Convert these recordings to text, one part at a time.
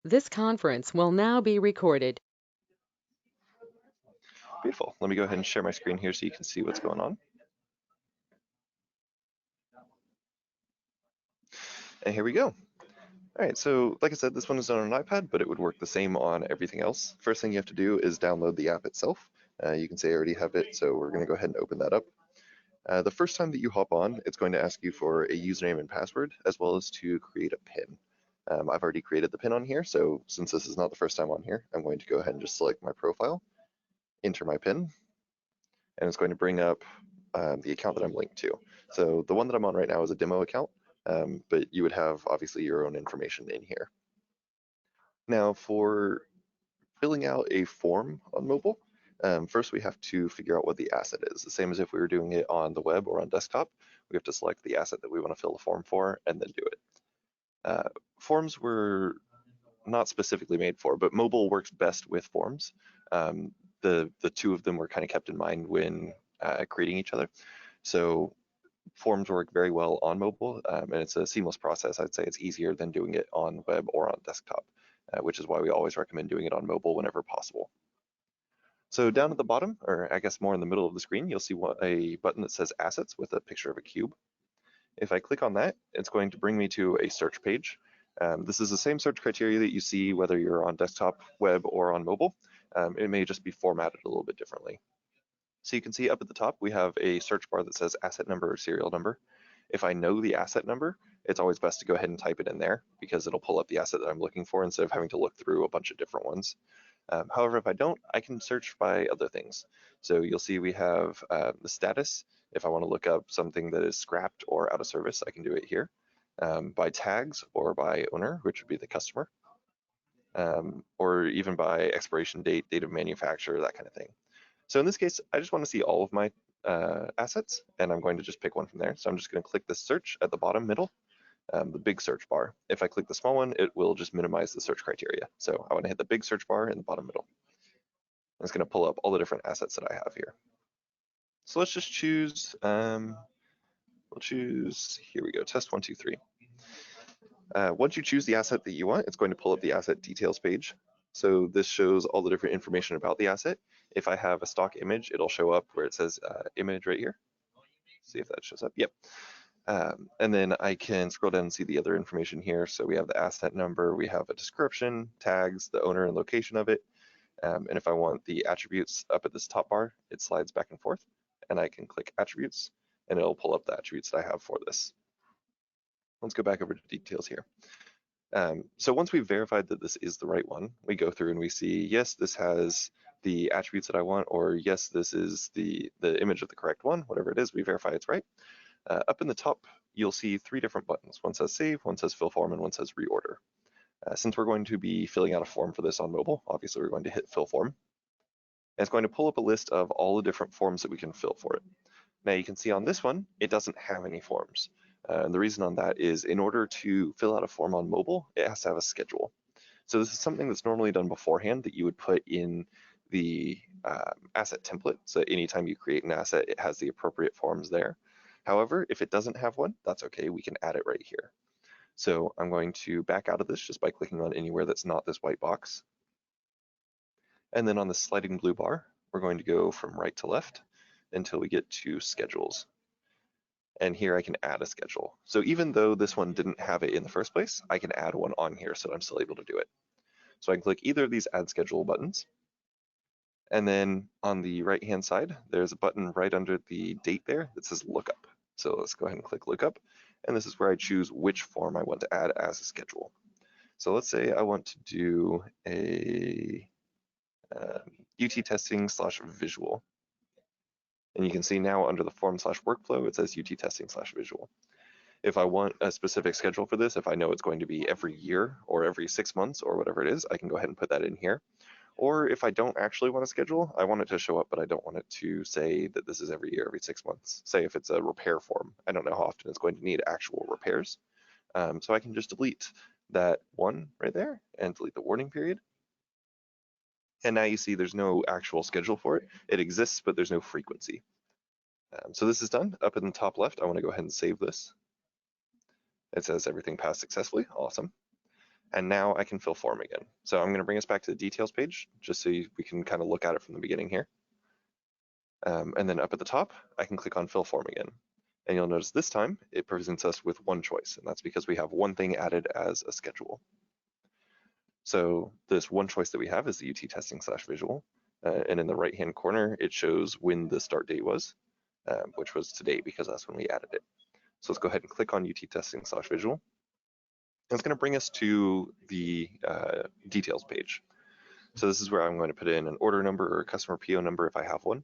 This conference will now be recorded. Beautiful. Let me go ahead and share my screen here so you can see what's going on. And here we go. All right, so like I said, this one is on an iPad, but it would work the same on everything else. First thing you have to do is download the app itself. You can say I already have it, so we're going to go ahead and open that up. The first time that you hop on, it's going to ask you for a username and password, as well as to create a PIN. I've already created the PIN on here, so since this is not the first time on here, I'm going to go ahead and just select my profile, enter my PIN, and it's going to bring up the account that I'm linked to. So the one that I'm on right now is a demo account, but you would have obviously your own information in here. Now for filling out a form on mobile, first we have to figure out what the asset is. The same as if we were doing it on the web or on desktop, we have to select the asset that we want to fill the form for and then do it. Forms were not specifically made for, but mobile works best with forms. The two of them were kind of kept in mind when creating each other. So forms work very well on mobile, and it's a seamless process. I'd say it's easier than doing it on web or on desktop, which is why we always recommend doing it on mobile whenever possible. So down at the bottom, or I guess more in the middle of the screen, you'll see a button that says Assets with a picture of a cube. If I click on that, it's going to bring me to a search page. This is the same search criteria that you see whether you're on desktop, web, or on mobile. It may just be formatted a little bit differently. So you can see up at the top, we have a search bar that says asset number or serial number. If I know the asset number, it's always best to go ahead and type it in there because it'll pull up the asset that I'm looking for instead of having to look through a bunch of different ones. However, if I don't, I can search by other things. So you'll see we have the status. If I want to look up something that is scrapped or out of service, I can do it here. By tags or by owner, which would be the customer, or even by expiration date, date of manufacture, that kind of thing. So in this case, I just want to see all of my assets, and I'm going to just pick one from there. So I'm just going to click the search at the bottom middle, the big search bar. If I click the small one, it will just minimize the search criteria. So I want to hit the big search bar in the bottom middle. It's going to pull up all the different assets that I have here. So let's just choose, we'll choose, here we go, test 1, 2, 3. Once you choose the asset that you want, it's going to pull up the asset details page. So this shows all the different information about the asset. If I have a stock image, it'll show up where it says image right here. See if that shows up. Yep. And then I can scroll down and see the other information here. So we have the asset number, we have a description, tags, the owner and location of it. And if I want the attributes up at this top bar, it slides back and forth, and I can click attributes, and it'll pull up the attributes that I have for this. Let's go back over to details here. So once we've verified that this is the right one, we go through and we see, yes, this has the attributes that I want, or yes, this is the image of the correct one, whatever it is, we verify it's right. Up in the top, you'll see 3 different buttons. One says save, one says fill form, and one says reorder. Since we're going to be filling out a form for this on mobile, obviously we're going to hit fill form. And it's going to pull up a list of all the different forms that we can fill for it. Now you can see on this one, it doesn't have any forms. And the reason on that is in order to fill out a form on mobile, it has to have a schedule. So this is something that's normally done beforehand that you would put in the asset template. So anytime you create an asset, it has the appropriate forms there. However, if it doesn't have one, that's okay. We can add it right here. So I'm going to back out of this just by clicking on anywhere that's not this white box. And then on the sliding blue bar, we're going to go from right to left until we get to schedules. And here I can add a schedule. So even though this one didn't have it in the first place, I can add one on here so I'm still able to do it. So I can click either of these add schedule buttons. And then on the right hand side, there's a button right under the date there that says lookup. So let's go ahead and click lookup. And this is where I choose which form I want to add as a schedule. So let's say I want to do a UT testing / visual. And you can see now under the form / workflow, it says UT testing / visual. If I want a specific schedule for this, if I know it's going to be every year or every 6 months or whatever it is, I can go ahead and put that in here. Or if I don't actually want a schedule, I want it to show up, but I don't want it to say that this is every year, every 6 months. Say if it's a repair form, I don't know how often it's going to need actual repairs. So I can just delete that one right there and delete the warning period. And now you see there's no actual schedule for it. It exists, but there's no frequency. So this is done. Up in the top left, I want to go ahead and save this. It says everything passed successfully. Awesome. And now I can fill form again. So I'm going to bring us back to the details page just so we can kind of look at it from the beginning here. And then up at the top, I can click on fill form again. And you'll notice this time it presents us with one choice, and that's because we have one thing added as a schedule. So this one choice that we have is the UT testing / visual. And in the right-hand corner, it shows when the start date was, which was today because that's when we added it. So let's go ahead and click on UT testing / visual. And it's going to bring us to the details page. So this is where I'm going to put in an order number or a customer PO number if I have one.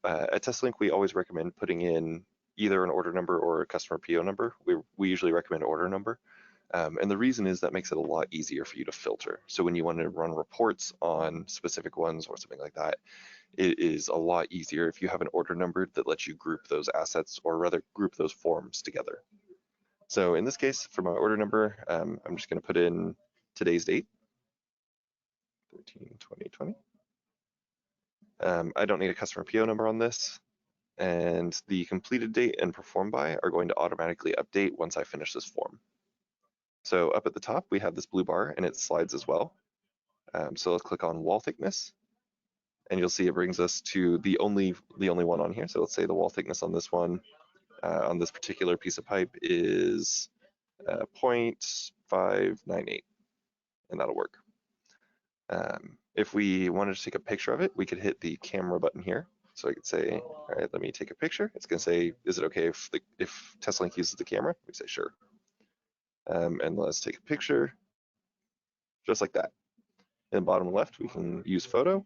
At TestLink, we always recommend putting in either an order number or a customer PO number. We usually recommend order number. And the reason is that makes it a lot easier for you to filter. So when you want to run reports on specific ones or something like that, it is a lot easier if you have an order number that lets you group those assets, or rather group those forms together. So in this case, for my order number, I'm just going to put in today's date, 13/20/20. I don't need a customer PO number on this, and the completed date and performed by are going to automatically update once I finish this form. So up at the top, we have this blue bar and it slides as well. So let's click on wall thickness, and you'll see it brings us to the only one on here. So let's say the wall thickness on this one, on this particular piece of pipe is 0.598, and that'll work. If we wanted to take a picture of it, we could hit the camera button here. So I could say, all right, let me take a picture. It's going to say, is it okay if TestLink uses the camera? We say sure. And let's take a picture, just like that. In the bottom left, we can use photo,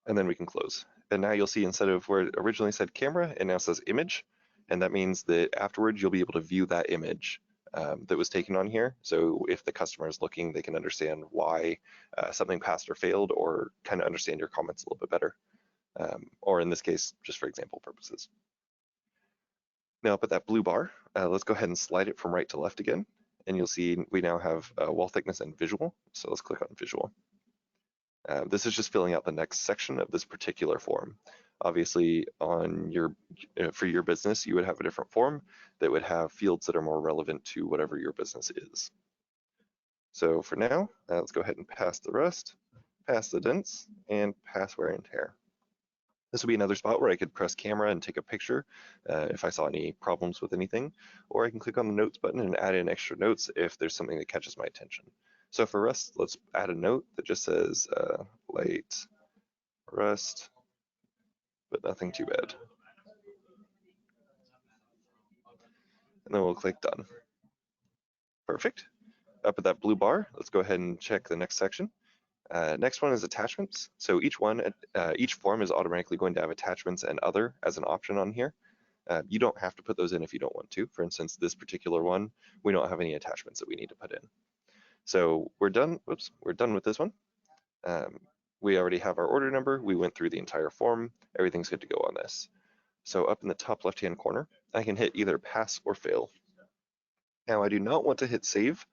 and then we can close. And now you'll see instead of where it originally said camera, it now says image. And that means that afterwards you'll be able to view that image that was taken on here. So if the customer is looking, they can understand why something passed or failed, or kind of understand your comments a little bit better. Or in this case, just for example purposes. Now up at that blue bar, let's go ahead and slide it from right to left again. And you'll see we now have wall thickness and visual. So let's click on visual. This is just filling out the next section of this particular form. Obviously, on for your business, you would have a different form that would have fields that are more relevant to whatever your business is. So for now, let's go ahead and pass the rust, pass the dents, and pass wear and tear. This would be another spot where I could press camera and take a picture if I saw any problems with anything, or I can click on the notes button and add in extra notes if there's something that catches my attention. So for rust, let's add a note that just says light rust, but nothing too bad. And then we'll click done. Perfect. Up at that blue bar, let's go ahead and check the next section. Next one is attachments. So each form is automatically going to have attachments and other as an option on here. You don't have to put those in if you don't want to. For instance, this particular one, we don't have any attachments that we need to put in. So we're done. Whoops, we're done with this one. We already have our order number. We went through the entire form. Everything's good to go on this. So up in the top left-hand corner, I can hit either pass or fail. Now I do not want to hit save.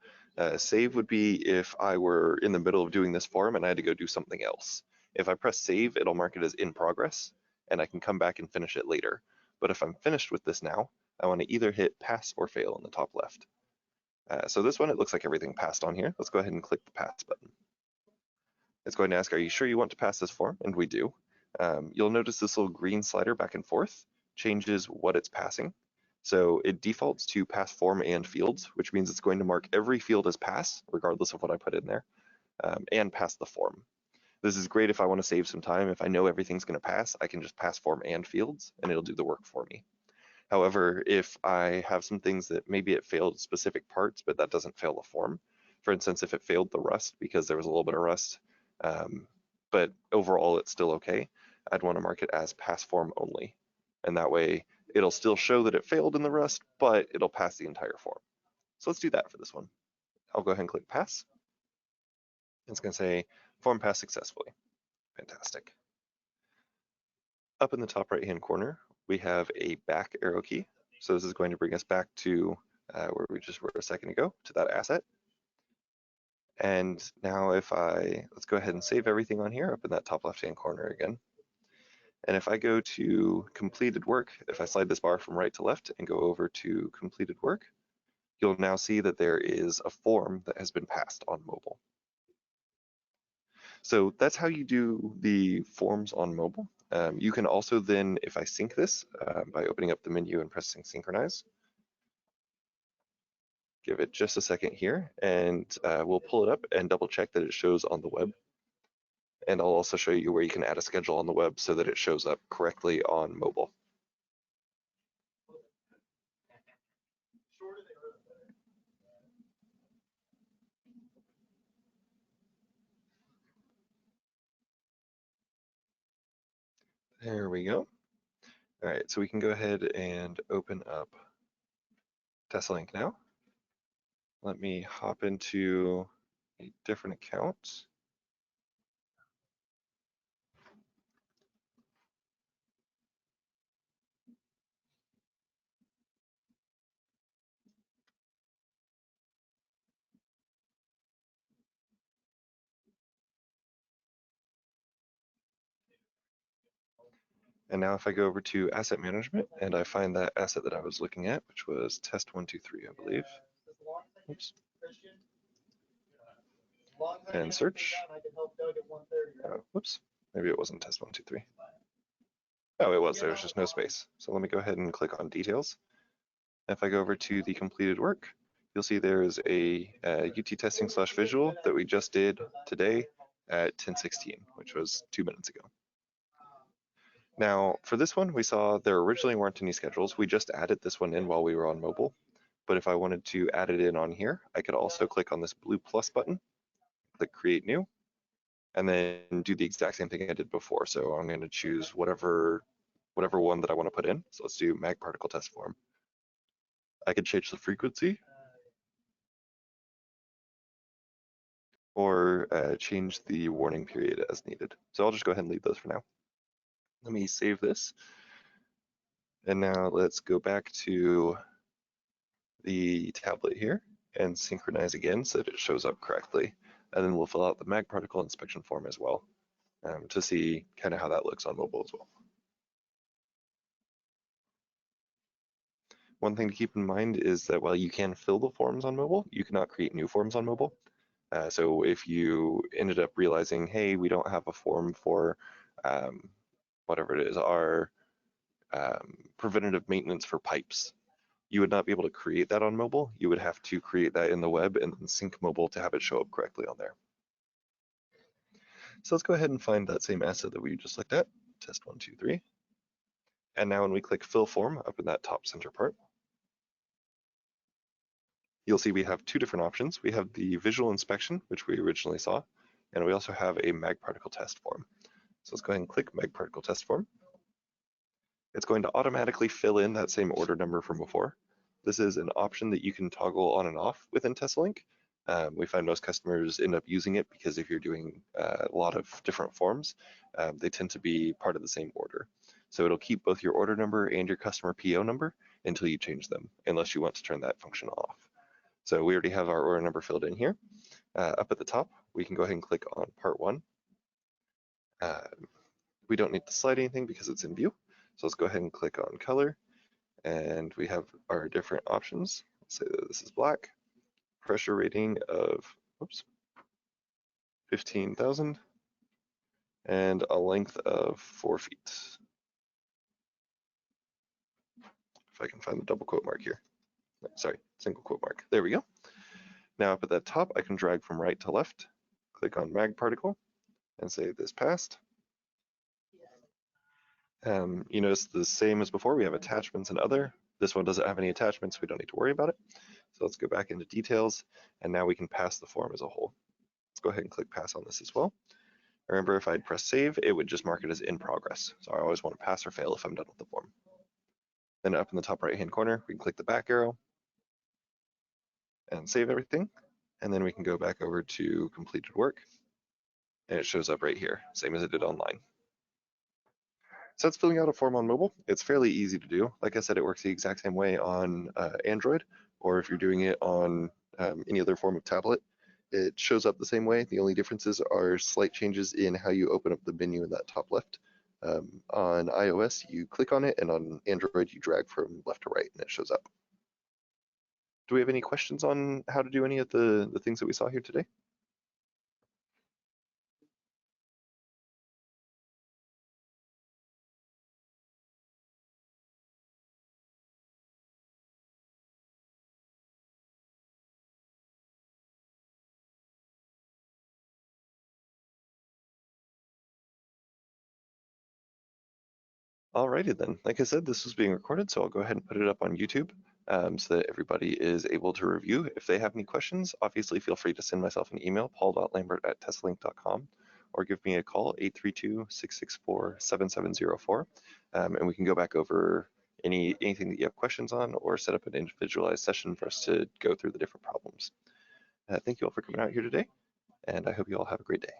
Save would be if I were in the middle of doing this form and I had to go do something else. If I press save, it'll mark it as in progress, and I can come back and finish it later. But if I'm finished with this now, I want to either hit pass or fail in the top left. So this one, it looks like everything passed on here. Let's go ahead and click the pass button. It's going to ask, are you sure you want to pass this form? And we do. You'll notice this little green slider back and forth changes what it's passing. So it defaults to pass form and fields, which means it's going to mark every field as pass, regardless of what I put in there, and pass the form. This is great if I want to save some time. If I know everything's going to pass, I can just pass form and fields, and it'll do the work for me. However, if I have some things that maybe it failed specific parts, but that doesn't fail the form. For instance, if it failed the rust because there was a little bit of rust, but overall it's still okay, I'd want to mark it as pass form only. And that way it'll still show that it failed in the rust, but it'll pass the entire form. So let's do that for this one. I'll go ahead and click pass. It's going to say form passed successfully. Fantastic. Up in the top right-hand corner, we have a back arrow key. So this is going to bring us back to where we just were a second ago, to that asset. And now let's go ahead and save everything on here up in that top left-hand corner again. And if I go to completed work, if I slide this bar from right to left and go over to completed work, you'll now see that there is a form that has been passed on mobile. So that's how you do the forms on mobile. You can also then, if I sync this by opening up the menu and pressing synchronize, give it just a second here, and we'll pull it up and double check that it shows on the web. And I'll also show you where you can add a schedule on the web so that it shows up correctly on mobile. There we go. All right, so we can go ahead and open up TeslaLink now. Let me hop into a different account. And now if I go over to asset management and I find that asset that I was looking at, which was test123, I believe. Oops. And search. Whoops, maybe it wasn't test123. Oh, it was, there was just no space. So let me go ahead and click on details. If I go over to the completed work, you'll see there's a UT testing / visual that we just did today at 10:16, which was 2 minutes ago. Now, for this one, we saw there originally weren't any schedules. We just added this one in while we were on mobile. But if I wanted to add it in on here, I could also click on this blue plus button, click create new, and then do the exact same thing I did before. So I'm going to choose whatever one that I want to put in. So let's do mag particle test form. I could change the frequency or change the warning period as needed. So I'll just go ahead and leave those for now. Let me save this. And now let's go back to the tablet here and synchronize again so that it shows up correctly. And then we'll fill out the mag particle inspection form as well to see kind of how that looks on mobile as well. One thing to keep in mind is that while you can fill the forms on mobile, you cannot create new forms on mobile. So if you ended up realizing, hey, we don't have a form for whatever it is, our preventative maintenance for pipes, you would not be able to create that on mobile. You would have to create that in the web and then sync mobile to have it show up correctly on there. So let's go ahead and find that same asset that we just looked at, test123. And now when we click fill form up in that top center part, you'll see we have two different options. We have the visual inspection, which we originally saw, and we also have a mag particle test form. So let's go ahead and click mag particle test form. It's going to automatically fill in that same order number from before. This is an option that you can toggle on and off within TeslaLink. We find most customers end up using it because if you're doing a lot of different forms, they tend to be part of the same order. So it'll keep both your order number and your customer PO number until you change them, unless you want to turn that function off. So we already have our order number filled in here. Up at the top, we can go ahead and click on part one. We don't need to slide anything because it's in view. So let's go ahead and click on color, and we have our different options. Let's say that this is black, pressure rating of, 15,000, and a length of 4 feet. If I can find the double quote mark here. Sorry, single quote mark. There we go. Now up at the top, I can drag from right to left, click on mag particle, and say this passed. You notice the same as before, we have attachments and other. This one doesn't have any attachments, we don't need to worry about it. So let's go back into details, and now we can pass the form as a whole. Let's go ahead and click pass on this as well. Remember, if I'd press save, it would just mark it as in progress. So I always want to pass or fail if I'm done with the form. Then up in the top right-hand corner, we can click the back arrow and save everything. And then we can go back over to completed work, and it shows up right here, same as it did online. So that's filling out a form on mobile. It's fairly easy to do. Like I said, it works the exact same way on Android, or if you're doing it on any other form of tablet, it shows up the same way. The only differences are slight changes in how you open up the menu in that top left. On iOS, you click on it, and on Android, you drag from left to right, and it shows up. do we have any questions on how to do any of the things that we saw here today? Alrighty then. Like I said, this was being recorded, so I'll go ahead and put it up on YouTube so that everybody is able to review. If they have any questions, obviously feel free to send myself an email, paul.lambert@teslalink.com, or give me a call, 832-664-7704, and we can go back over anything that you have questions on or set up an individualized session for us to go through the different problems. Thank you all for coming out here today, and I hope you all have a great day.